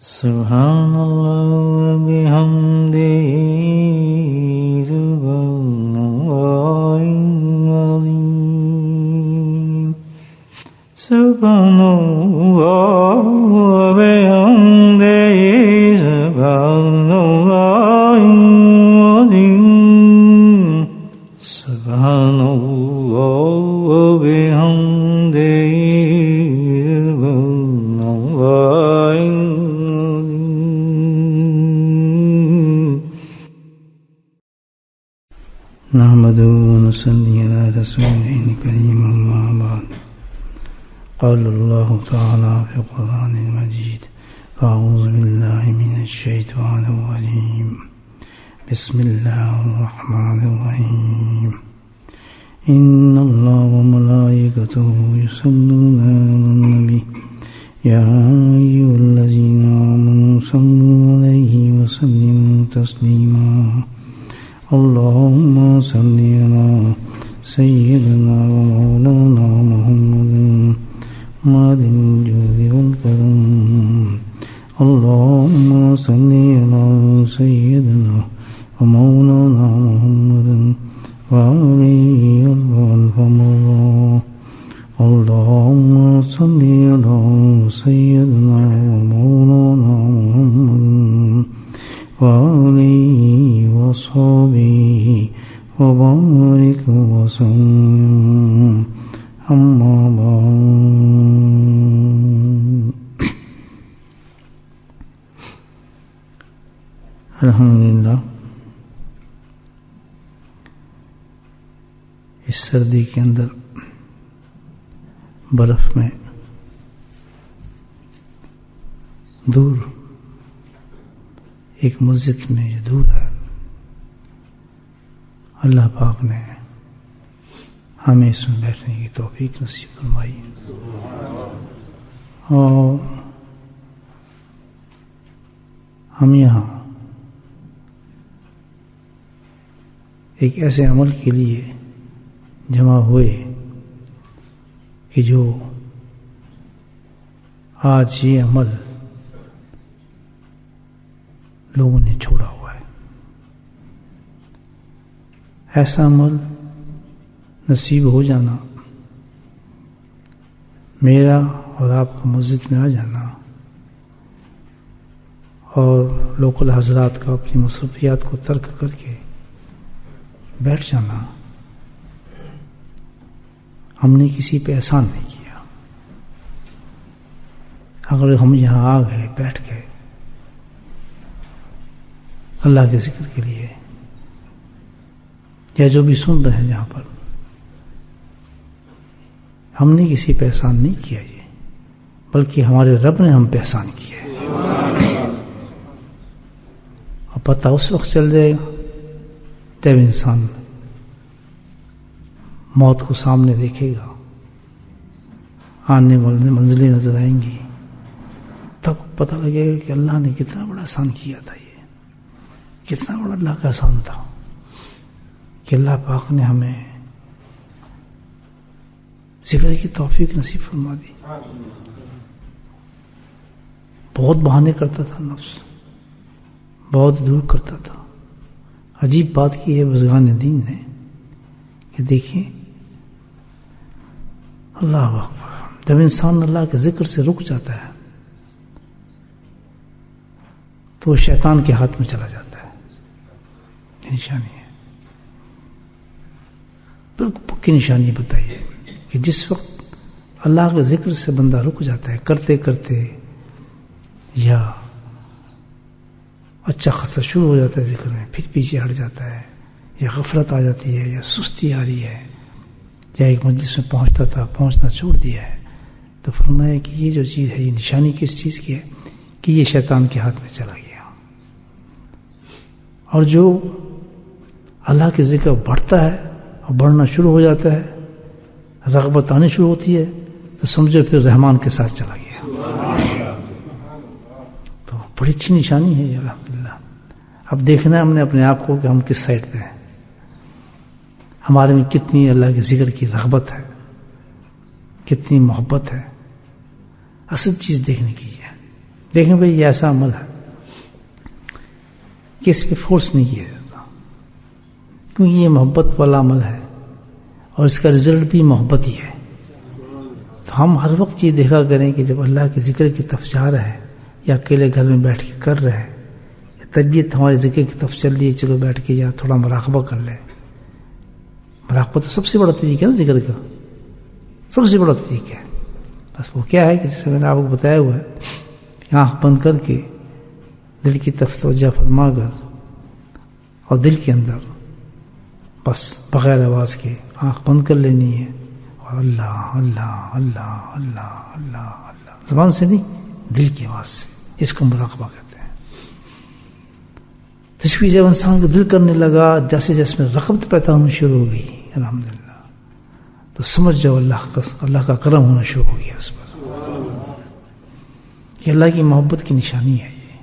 سبحان اللہ وبحمدہ سبحان اللہ العظیم سبحان اللہ وبحمدہ سبحان اللہ العظیم سبحان اللہ وبحمدہ نحمده ونصلي على رسوله الكريم أما بعد قال الله تعالى في القرآن المجيد فأعوذ بالله من الشيطان الرجيم بسم الله الرحمن الرحيم إن الله وملائكته يصلون على النبي يا أيها الذين آمنوا صلوا عليه وسلموا تسليما اللهم صل على سيدنا ومولانا محمد ماد الجود والكرم اللهم صل على سيدنا ومولانا محمد وعليه الألف مرة اللهم صل على سيدنا ومولانا محمد وعليه وصحبه وبارك وسلم أما بعد الحمدللہ اس سردی کے اندر برف میں دور ایک مسجد میں جو دور ہے اللہ پاک نے ہمیں اس میں بیٹھنے کی توفیق نصیب فرمائی اور ہم یہاں ایک ایسے عمل کے لیے جمع ہوئے کہ جو آج یہ عمل لوگوں نے چھوڑا ہوا ہے. ایسا عمل نصیب ہو جانا، میرا اور آپ کا مسجد میں آ جانا اور لوکل حضرات کا اپنی مصروفیات کو ترک کر کے بیٹھ جانا، ہم نے کسی پہ احسان نہیں کیا. اگر ہم یہاں آ گئے، بیٹھ گئے اللہ کے ذکر کے لیے، یا جو بھی سن رہے ہیں جہاں پر، ہم نے کسی پہ احسان نہیں کیا یہ، بلکہ ہمارے رب نے ہم پہ احسان کیا ہے. اور پتہ اس وقت چل جائے گا جب انسان موت کو سامنے دیکھے گا، آنے والے منزلیں نظر آئیں گی، تب پتہ لگے گا کہ اللہ نے کتنا بڑا احسان کیا تھا. کتنا بڑا اللہ کا احسان تھا کہ اللہ پاک نے ہمیں ذکر کی توفیق نصیب فرما دی. بہت بہانے کرتا تھا نفس، بہت دور کرتا تھا. عجیب بات کی ہے بزرگان دین نے کہ دیکھیں اللہ اکبر، جب انسان اللہ کے ذکر سے رک جاتا ہے تو وہ شیطان کے ہاتھ میں چلا جاتا ہے. نشانی ہے، بالکل پکی نشانی بتائیے کہ جس وقت اللہ کے ذکر سے بندہ رک جاتا ہے کرتے کرتے، یا اچھا خاصا شروع ہو جاتا ہے ذکر میں، پھر پیچھے ہٹ جاتا ہے، یا غفلت آ جاتی ہے، یا سستی آ رہی ہے، یا ایک مجلس میں پہنچتا تھا پہنچنا چھوڑ دیا ہے، تو فرمایا کہ یہ جو چیز ہے، یہ نشانی کس چیز کی ہے کہ یہ شیطان کے ہاتھ میں چلا گیا. اور جو اللہ کے ذکر بڑھتا ہے اور بڑھنا شروع ہو جاتا ہے، رغبت آنی شروع ہوتی ہے، تو سمجھو پھر رحمان کے ساتھ چلا گیا. تو بڑی اچھی نشانی ہے یہ الحمدللہ. اب دیکھنا ہے ہم نے اپنے آپ کو کہ ہم کس سائڈ پہ ہیں، ہمارے میں کتنی اللہ کے ذکر کی رغبت ہے، کتنی محبت ہے. اصل چیز دیکھنے کی ہے دیکھیں بھائی یہ ایسا عمل ہے کہ اس پہ فورس نہیں کیا جاتا، کیونکہ یہ محبت والا عمل ہے اور اس کا رزلٹ بھی محبت ہی ہے. تو ہم ہر وقت یہ دیکھا کریں کہ جب اللہ کے ذکر کی طرف جا رہا ہے یا اکیلے گھر میں بیٹھ کے کر رہے ہیں، طبیعت ہماری ذکر کی طرف چل رہی ہے، چلو بیٹھ کے یا تھوڑا مراقبہ کر لیں. مراقبہ تو سب سے بڑا طریقہ ہے نا ذکر کا، سب سے بڑا طریقہ ہے. بس وہ کیا ہے کہ جیسے میں نے آپ کو بتایا ہوا ہے، آنکھ بند کر کے دل کی طرف توجہ فرما کر اور دل کے اندر بس بغیر آواز کے آنکھ بند کر لینی ہے اور اللہ اللہ اللہ اللہ اللہ اللہ، زبان سے نہیں دل کی آواز سے. اس کو مراقبہ کہتے ہیں. اس کی جب انسان کو دل کرنے لگا، جیسے جیسے میں رغبت پیدا ہونا شروع ہو گئی الحمدللہ، تو سمجھ جاؤ اللہ کا کرم ہونا شروع ہو گیا اس پر. یہ اللہ کی محبت کی نشانی ہے یہ.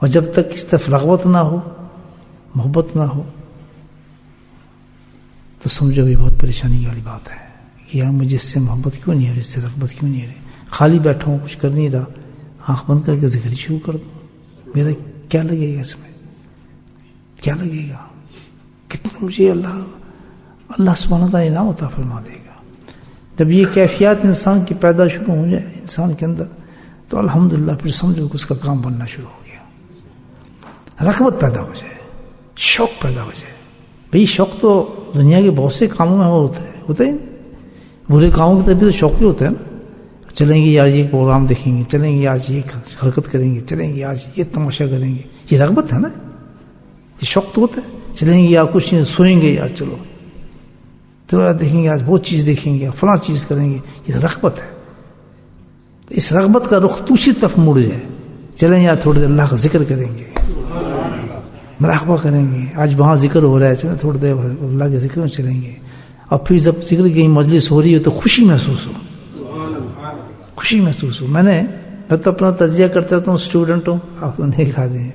اور جب تک اس طرف رغبت نہ ہو، محبت نہ ہو، تو سمجھو یہ بہت پریشانی والی بات ہے کہ یار مجھے اس سے محبت کیوں نہیں ہے، اس سے رغبت کیوں نہیں ہے. خالی بیٹھا ہوں، کچھ کر نہیں رہا، آنکھ بند کر کے ذکر شروع کر دوں، میرا کیا لگے گا اس میں؟ کیا لگے گا؟ کتنا مجھے اللہ سبحانہ تعالیٰ انعام عطا فرما دے گا. جب یہ کیفیات انسان کی پیدا شروع ہو جائے انسان کے اندر، تو الحمدللہ پھر سمجھو کہ اس کا کام بننا شروع ہو گیا. رغبت پیدا ہو جائے، شوق پیدا ہو جائے. بھئی شوق تو دنیا کے بہت سے کاموں میں ہوتا ہے. برے کاموں کی طرف بھی تو شوق ہی ہوتا ہے نا. چلیں گے آج یہ پروگرام دیکھیں گے، چلیں گے آج یہ حرکت کریں گے، چلیں گے آج یہ تماشا کریں گے، یہ رغبت ہے نا، یہ شوق تو ہوتا ہے. چلیں گے یا کچھ نہیں سوئیں گے یار، چلو دیکھیں گے آج وہ چیز دیکھیں گے، فلاں چیز کریں گے، یہ رغبت ہے. اس رغبت کا رخ دوسری طرف مڑ جائے، چلیں یا تھوڑی دیر اللہ کا ذکر کریں گے، مراقبہ کریں گے، آج وہاں ذکر ہو رہا ہے، چلیں تھوڑی دیر اللہ کے ذکر میں چلیں گے. اور پھر جب ذکر کی مجلس ہو رہی ہو تو خوشی محسوس ہو، خوشی محسوس ہو. میں تو اپنا تجزیہ کرتا رہتا ہوں، اسٹوڈنٹ ہوں، آپ تو نہیں کھا دیں.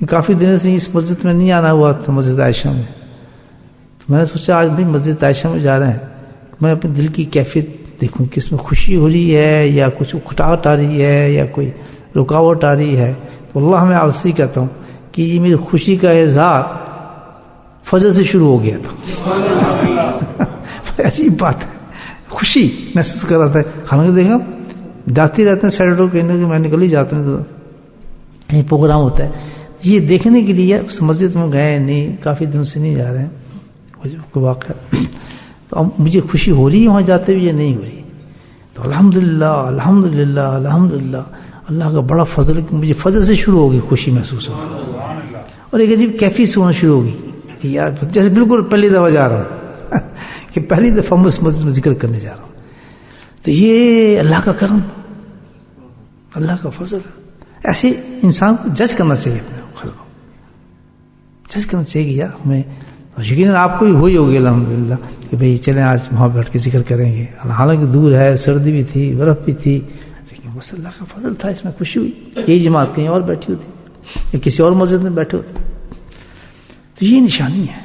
کافی دنوں سے اس مسجد میں نہیں آنا ہوا تھا، مسجد عائشہ میں. تو میں نے سوچا آج بھی مسجد عائشہ میں جا رہے ہیں، میں اپنے دل کی کیفیت دیکھوں کہ اس میں خوشی ہو رہی ہے یا کچھ اکھٹاہٹ آ رہی ہے یا کوئی رکاوٹ آ رہی ہے. تو اللہ میں آپ سے کہتا ہوں کہ یہ میری خوشی کا اظہار فجر سے شروع ہو گیا تھا. عجیب بات ہے، خوشی محسوس کر رہا تھا. حالانکہ دیکھا جاتے رہتے ہیں سیٹرڈے کہیں کہ میں نکل ہی جاتا ہوں، تو یہ پروگرام ہوتا ہے. یہ دیکھنے کے لیے اس مسجد میں گئے نہیں، کافی دنوں سے نہیں جا رہے ہیں واقعہ. تو اب مجھے خوشی ہو رہی ہے وہاں جاتے ہوئے، یہ نہیں ہو رہی. تو الحمدللہ الحمدللہ الحمدللہ، اللہ کا بڑا فضل کہ مجھے فضل سے شروع ہوگی خوشی محسوس ہوگی. اور ایک عجیب کیفیت سے ہونا شروع ہوگی کہ یار جیسے بالکل پہلی دفعہ جا رہا ہوں کہ پہلی دفعہ مسجد میں ذکر کرنے جا رہا ہوں. تو یہ اللہ کا کرم، اللہ کا فضل. ایسے انسان کو جج کرنا چاہیے، اپنے خلق جج کرنا چاہیے کہ یار ہمیں، یقیناً آپ کو بھی ہوئی ہوگی الحمدللہ کہ بھئی چلیں آج وہاں بیٹھ کے ذکر کریں گے. حالانکہ دور ہے، سردی بھی تھی، برف بھی تھی، لیکن بس اللہ کا فضل تھا، اس میں خوشی ہوئی. یہی جماعت کہیں اور بیٹھی ہوتی یا کسی اور مسجد میں بیٹھے ہوتے. تو یہ نشانی ہے،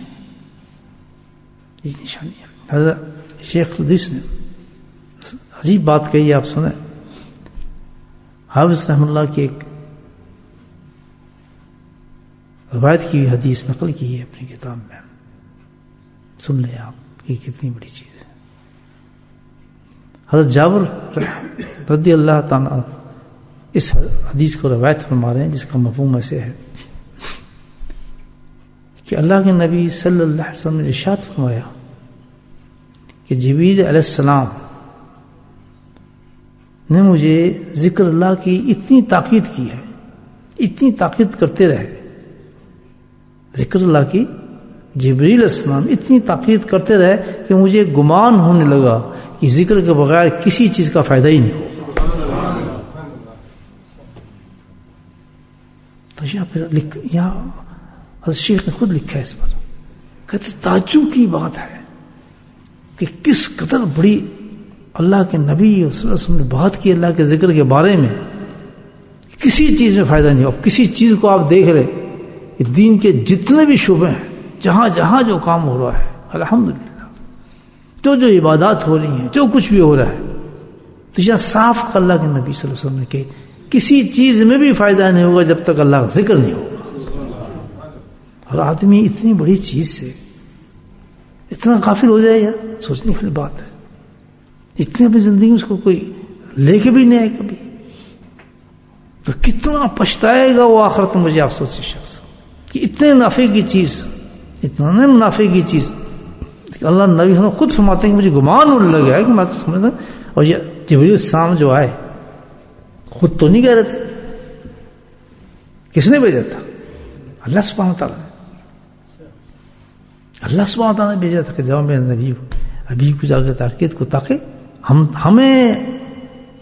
یہ نشانی ہے. حضرت شیخ الحدیث نے عجیب بات کہی، آپ سنیں. حافظ رحمہ اللہ کی ایک روایت کی حدیث نقل کی ہے اپنی کتاب میں، سن لیں آپ کہ کتنی بڑی چیز ہے. حضرت جابر رضی اللہ تعالیٰ اس حدیث کو روایت فرما رہے ہیں، جس کا مفہوم ایسے ہے کہ اللہ کے نبی صلی اللہ علیہ وسلم نے ارشاد فرمایا کہ جبریل علیہ السلام نے مجھے ذکر اللہ کی اتنی تاکید کی ہے، اتنی تاکید کرتے رہے ذکر اللہ کی. جبریل علیہ السلام اتنی تاکید کرتے رہے کہ مجھے گمان ہونے لگا کہ ذکر کے بغیر کسی چیز کا فائدہ ہی نہیں ہو. تو یہاں حضرت شیخ نے خود لکھا ہے اس پر، کہتے تعجب کی بات ہے کہ کس قدر بڑی اللہ کے نبی صلی اللہ علیہ وسلم نے بات کی اللہ کے ذکر کے بارے میں، کسی چیز میں فائدہ نہیں ہو. کسی چیز کو آپ دیکھ رہے کہ دین کے جتنے بھی شعبے ہیں، جہاں جہاں جو کام ہو رہا ہے الحمدللہ، جو عبادات ہو رہی ہیں، جو کچھ بھی ہو رہا ہے، تو یہاں صاف اللہ کے نبی صلی اللہ علیہ وسلم نے کہ کسی چیز میں بھی فائدہ نہیں ہوگا جب تک اللہ کا ذکر نہیں ہوگا. اور آدمی اتنی بڑی چیز سے اتنا غافل ہو جائے یار, سوچنے والی بات ہے. اتنے اپنی زندگی میں اس کو کوئی لے کے بھی نہیں آئے کبھی, تو کتنا پچھتائے گا وہ آخرت میں. مجھے آپ سوچے شخص کہ اتنے نافع کی چیز, اتنا منافع کی چیز, اللہ نبی خود فرماتے ہیں کہ مجھے گمان ہونے لگا ہے کہ میں تو سمجھتا. اور یہ جبریل السلام جو آئے خود تو نہیں کہہ رہے تھے, کس نے بھیجا تھا؟ اللہ سبحانہ تعالیٰ نے. اللہ سبحانہ تعالیٰ نے بھیجا تھا کہ جب میرے نبی ابھی کو جا کے تاکید کو, تاکہ ہمیں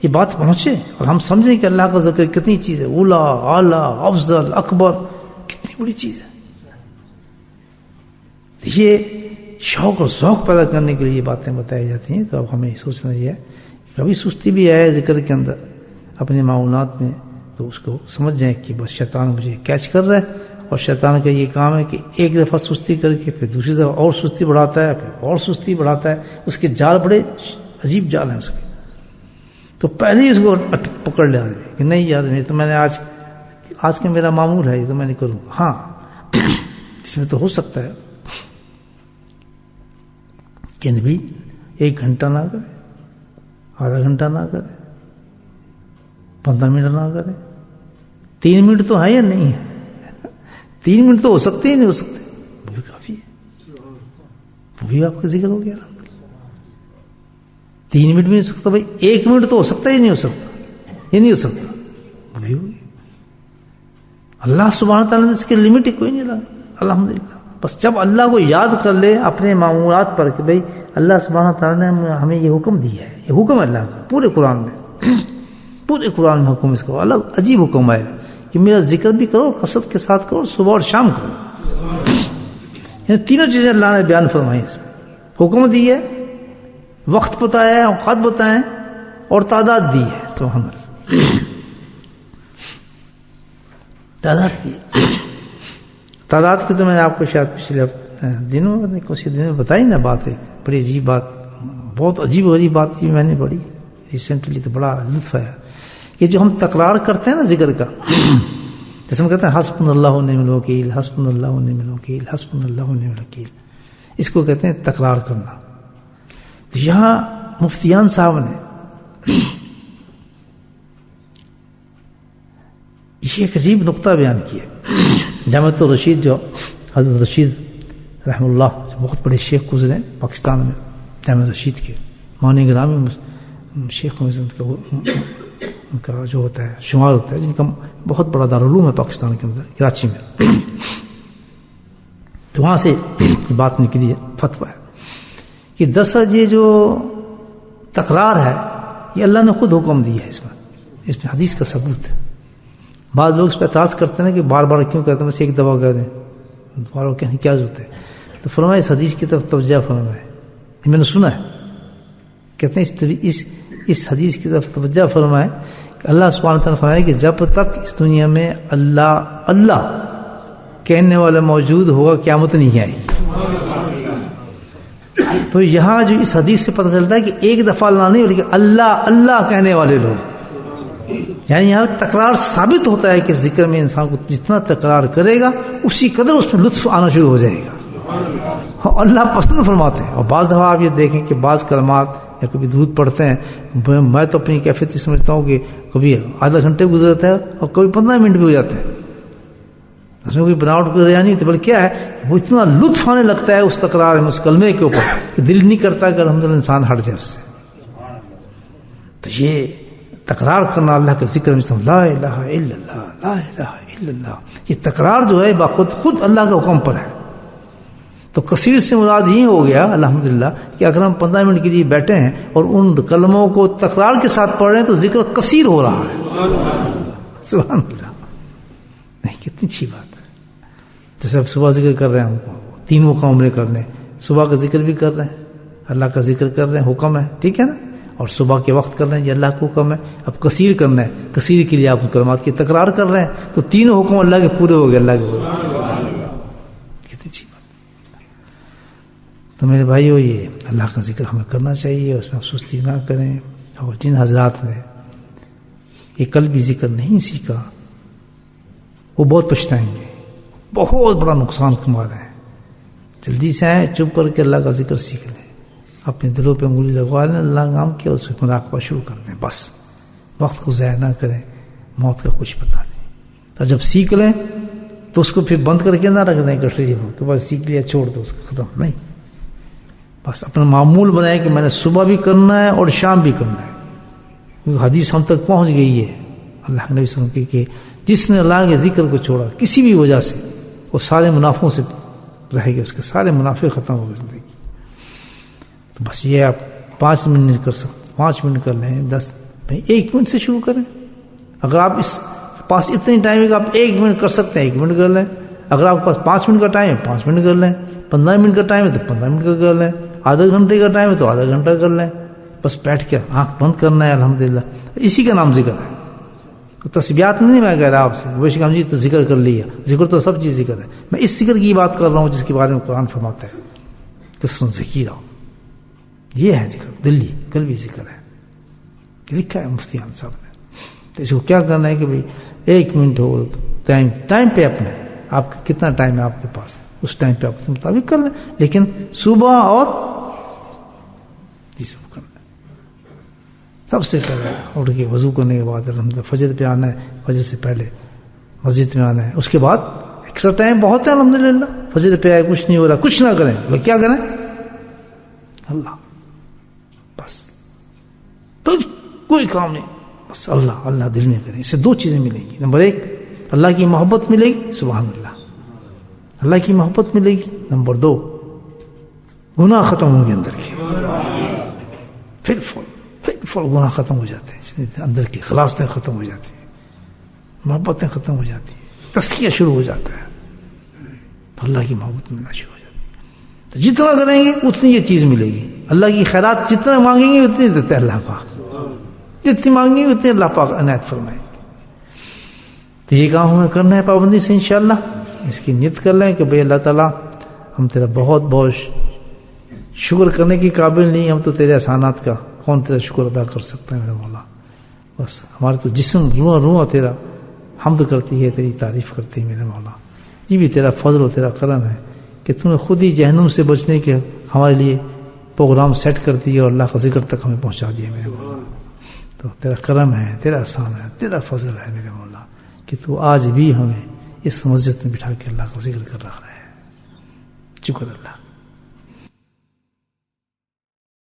یہ بات پہنچے اور ہم سمجھیں کہ اللہ کا ذکر کتنی چیز ہے, اولا اعلیٰ افضل اکبر, کتنی بڑی چیز ہے. یہ شوق اور ذوق پیدا کرنے کے لیے یہ باتیں بتائی جاتی ہیں. تو اب ہمیں سوچنا یہ ہے کہ کبھی سستی بھی آئے ذکر کے اندر اپنے معمولات میں, تو اس کو سمجھ جائیں کہ بس شیطان مجھے کیچ کر رہا ہے. اور شیطان کا یہ کام ہے کہ ایک دفعہ سستی کر کے پھر دوسری دفعہ اور سستی بڑھاتا ہے, پھر اور سستی بڑھاتا ہے. اس کے جال بڑے عجیب جال ہیں اس کے. تو پہلے ہی اس کو پکڑ لیا کہ نہیں یار, نہیں تو میں نے آج کا میرا معمول ہے, یہ تو میں نہیں کروں گا. ہاں اس میں تو ہو سکتا ہے کہ نبی 1 گھنٹہ نہ کرے, آدھا گھنٹہ نہ کرے, 15 منٹ نہ کرے, 3 منٹ تو ہے یا نہیں ہے. 3 منٹ تو ہو سکتے ہی نہیں ہو سکتے, وہ بھی کافی ہے, وہ بھی آپ کا ذکر ہو گیا. 3 منٹ بھی نہیں ہو سکتا بھائی, 1 منٹ تو ہو سکتا ہی نہیں ہو سکتا, یہ نہیں ہو سکتا, وہ بھی ہو گیا. اللہ سبحانہ تعالیٰ نے اس کی لمٹ ہی کوئی نہیں لگا. الحمدللہ بس جب اللہ کو یاد کر لے اپنے معمولات پر کہ بھائی اللہ سبحانہ تعالیٰ نے ہمیں یہ حکم دیا ہے, یہ حکم ہے اللہ کا پورے قرآن میں, پورے قرآن میں حکم اس کا الگ عجیب حکم ہے کہ میرا ذکر بھی کرو, کثرت کے ساتھ کرو, صبح اور شام کرو. یعنی تینوں چیزیں اللہ نے بیان فرمائی اس میں. حکم دی ہے, وقت بتایا ہے, اوقات بتائے ہیں, اور تعداد دی ہے. سبحان اللہ, تعداد دی ہے. تعداد کی تو میں نے آپ کو شاید پچھلے دنوں میں کچھ دنوں میں بتائی نا بات, ایک بڑی عجیب بات, بہت عجیب غریب بات تھی, میں نے بڑی ریسنٹلی تو بڑا لطف آیا کہ جو ہم تکرار کرتے ہیں نا ذکر کا, جیسے ہم کہتے ہیں حسبنا اللہ و نعم الوکیل, حسبنا اللہ و نعم الوکیل, حسبنا اللہ و نعم الوکیل, اس کو کہتے ہیں تکرار کرنا. تو یہاں مفتیان صاحب نے یہ ایک عجیب نقطہ بیان کیا. جامعۃ الرشید جو حضرت رشید رحم اللہ جو بہت بڑے شیخ گزرے پاکستان میں, جامعۃ الرشید کے معنی گرامی شیخ ان کا جو ہوتا ہے شمار ہوتا ہے, جن کا بہت بڑا دارالعلوم ہے پاکستان کے اندر, کراچی میں. تو وہاں سے بات نکلی ہے, فتویٰ ہے کہ دراصل یہ جو تکرار ہے یہ اللہ نے خود حکم دیا ہے. اس میں حدیث کا ثبوت ہے. بعض لوگ اس پہ اعتراض کرتے ہیں کہ بار بار کیوں کہتے ہیں, بس ایک دفعہ کہہ دیں, دوبارہ کہنے کی کیا ضرورت ہے. تو فرمائے اس حدیث کی طرف توجہ فرمائے, میں نے سنا ہے, کہتے ہیں اس حدیث کی طرف توجہ فرمائے کہ اللہ سبحانہ تعالیٰ نے فرمایا کہ جب تک اس دنیا میں اللہ اللہ کہنے والا موجود ہوگا قیامت نہیں آئے گی. تو یہاں جو اس حدیث سے پتہ چلتا ہے کہ ایک دفعہ اللہ نہیں بلکہ اللہ اللہ کہنے والے لوگ, یعنی یہاں تکرار ثابت ہوتا ہے کہ ذکر میں انسان کو جتنا تکرار کرے گا اسی قدر اس میں لطف آنا شروع ہو جائے گا. اللہ پسند فرماتے ہیں. اور بعض دفعہ آپ یہ دیکھیں کہ بعض کلمات یا کبھی درود پڑھتے ہیں, میں تو اپنی کیفیت سمجھتا ہوں کہ کبھی آدھا گھنٹے گزر جاتا ہے اور کبھی 15 منٹ بھی ہو جاتے ہیں. اس میں کوئی بناوٹ کوئی رہا نہیں ہوتی, بلکہ کیا ہے کہ وہ اتنا لطف آنے لگتا ہے اس تکرار میں, اس کلمے کے اوپر, کہ دل نہیں کرتا کہ الحمدللہ انسان ہٹ جائے اس سے. تو یہ تکرار کرنا اللہ کے ذکر میں, لا الہ الا اللہ, لا الہ الا اللہ, یہ تکرار جو ہے خود اللہ کے حکم پر ہے. تو کثیر سے مراد یہ ہو گیا الحمدللہ کہ اگر ہم 15 منٹ کے لیے بیٹھے ہیں اور ان کلموں کو تکرار کے ساتھ پڑھ رہے ہیں تو ذکر کثیر ہو رہا ہے. سبحان اللہ, نہیں کتنی اچھی بات ہے. جیسے اب صبح ذکر کر رہے ہیں, ہم 3 موقع عمرے کر رہے ہیں, صبح کا ذکر بھی کر رہے ہیں, اللہ کا ذکر کر رہے ہیں, حکم ہے, ٹھیک ہے نا, اور صبح کے وقت کر رہے ہیں, یہ اللہ کا حکم ہے. اب کثیر کرنا ہے, کثیر کے لیے آپ کلمات کی تکرار کر رہے ہیں, تو 3 حکم اللہ کے پورے ہو گئے. اللہ کے کتنی اچھی بات. تو میرے بھائیو, یہ اللہ کا ذکر ہمیں کرنا چاہیے, اس میں سستی نہ کریں, اور جن حضرات نے یہ قلبی ذکر نہیں سیکھا وہ بہت پچھتائیں گے، بہت بڑا نقصان کما رہے ہیں۔ جلدی سے آئیں، چپ کر کے اللہ کا ذکر سیکھ لیں، اپنے دلوں پہ انگلی لگوا لیں، اللہ کا نام کیا، اس پہ مراقبہ شروع کر دیں، بس وقت کو ضائع نہ کریں، موت کا کچھ پتہ نہیں۔ تو جب سیکھ لیں تو اس کو پھر بند کر کے نہ رکھ دیں کٹری کو کہ بس سیکھ لیا چھوڑ دو اس کو، ختم نہیں، بس اپنا معمول بنائے کہ میں نے صبح بھی کرنا ہے اور شام بھی کرنا ہے، کیونکہ حدیث ہم تک پہنچ گئی ہے اللہ کے نبی صلی اللہ علیہ وسلم کی کہ جس نے اللہ کے ذکر کو چھوڑا کسی بھی وجہ سے وہ سارے منافعوں سے رہے گا، اس کے سارے منافع ختم ہو گئے زندگی۔ تو بس یہ آپ 5 منٹ نہیں کر سکتے، 5 منٹ کر لیں، 10 بھائی 1 منٹ سے شروع کریں۔ اگر آپ اس پاس اتنی ٹائم ہے کہ آپ 1 منٹ کر سکتے ہیں 1 منٹ کر لیں، اگر آپ کے پاس 5 منٹ کا ٹائم ہے 5 منٹ کر لیں، 15 منٹ کا ٹائم ہے تو 15 منٹ کا کر لیں، آدھا گھنٹے کا ٹائم ہے تو آدھا گھنٹہ کر لیں، بس بیٹھ کے آنکھ بند کرنا ہے، الحمدللہ اسی کا نام ذکر ہے۔ تسبیحات نہیں میں کہہ رہا آپ سے بے شک ہم جی تو ذکر کر لیا، ذکر تو سب چیز ذکر ہے، میں اس ذکر کی بات کر رہا ہوں جس کے بارے میں قرآن فرماتا ہے کسرن ذکیرہ، یہ ہے ذکر، دلی قلبی ذکر ہے، یہ لکھا ہے مفتیان صاحب نے۔ تو اس کو کیا کرنا ہے کہ بھئی 1 منٹ ہو، ٹائم پہ اپنے آپ کا کتنا ٹائم ہے آپ کے پاس اس ٹائم پہ آپ کے مطابق کر لیں، لیکن صبح اور کرنا سب سے پہلے اٹھ کے وضو کرنے کے بعد الحمدللہ فجر پہ آنا ہے، فجر سے پہلے مسجد میں آنا ہے، اس کے بعد ایکسٹرا ٹائم بہت ہے الحمدللہ، فجر پہ آئے کچھ نہیں ہو رہا کچھ نہ کریں، لوگ کیا کریں اللہ، بس تو کوئی کام نہیں، بس اللہ اللہ دل میں کریں، اس سے 2 چیزیں ملیں گی، نمبر 1 اللہ کی محبت ملے گی، سبحان اللہ اللہ کی محبت ملے گی، نمبر 2 گناہ ختم ہوں گے اندر کے، پھر گناہ ختم ہو جاتے ہیں، اندر کی خلاصتیں ختم ہو جاتی ہیں، محبتیں ختم ہو جاتی ہیں، تزکیہ شروع ہو جاتا ہے، تو اللہ کی محبت ملنا شروع ہو جاتی ہے۔ تو جتنا کریں گے اتنی یہ چیز ملے گی، اللہ کی خیرات جتنا مانگیں گے اتنی دیتے ہیں اللہ پاک، جتنی مانگیں گے اتنی اللہ پاک عنایت فرمائیں گے۔ تو یہ کام ہمیں کرنا ہے پابندی سے انشاءاللہ، اس کی نیت کر لیں کہ بھئی اللہ تعالیٰ ہم تیرا بہت بہت شکر کرنے کی قابل نہیں، ہم تو تیرے احسانات کا کون تیرا شکر ادا کر سکتا ہے میرے مولا، بس ہمارے تو جسم روح تیرا حمد کرتی ہے، تیری تعریف کرتی ہے میرے مولا، یہ بھی تیرا فضل و تیرا کرم ہے کہ تو نے خود ہی جہنم سے بچنے کے ہمارے لیے پروگرام سیٹ کر دیا اور اللہ کا ذکر تک ہمیں پہنچا دیا میرے مولا، تو تیرا کرم ہے، تیرا احسان ہے، تیرا فضل ہے میرے مولا کہ تو آج بھی ہمیں اس مسجد میں بٹھا کے اللہ کا ذکر کر رہا ہے، شکر اللہ۔